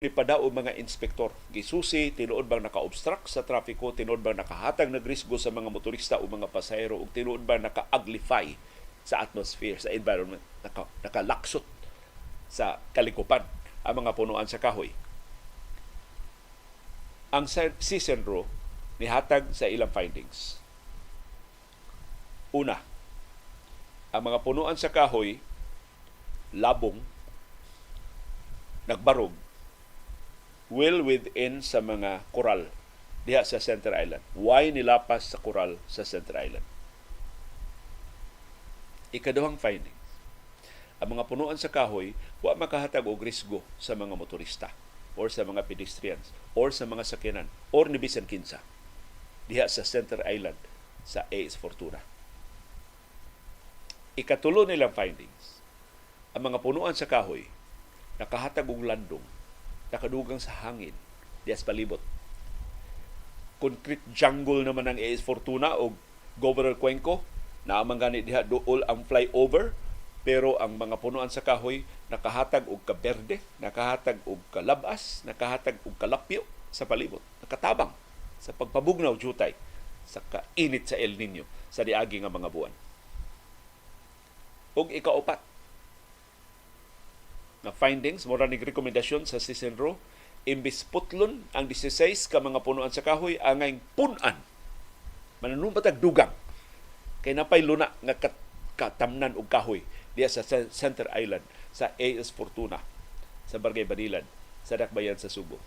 ni padao mga inspektor. Gisusi, tinuod bang naka-obstruct sa trafiko, tinuod bang nakahatag nagrisgo sa mga motorista o mga pasahero, o tinuod bang naka-uglify sa atmosphere, sa environment, nakalaksot sa kalikupan ang mga punuan sa kahoy. Ang CISENRO nihatag sa ilang findings. Una, ang mga punuan sa kahoy labong, nagbarog, well within sa mga koral diha sa Center Island. Why nilapas sa koral sa Center Island? Ikaduhang finding, ang mga punuan sa kahoy wa makahatag og risgo sa mga motorista or sa mga pedestrians or sa mga sakyanan or ni bisan kinsa diha sa Center Island sa AS Fortuna. Ikatulo nilang findings, ang mga punuan sa kahoy nakahatag og landong, nakadugang sa hangin diha sa palibot. Concrete jungle naman ang AS Fortuna o Governor Cuenco, naamang gani diha duol ang flyover, pero ang mga punuan sa kahoy nakahatag og kaberde, nakahatag og kalabas, nakahatag og kalapyo sa palibot, nakatabang sa pagpabugnaw jutay sa kainit sa El Nino sa diagi nga mga buwan. Og ikaupat na findings, mura ning rekomendasyon sa CISENRO, imbis putlon ang 16 ka mga punuan sa kahoy, angay punan, mananumbatag dugang, kay napay luna nga katamnan og kahoy diya sa Center Island sa AS Fortuna sa Barangay Banilan sa Dakbayan sa Subo.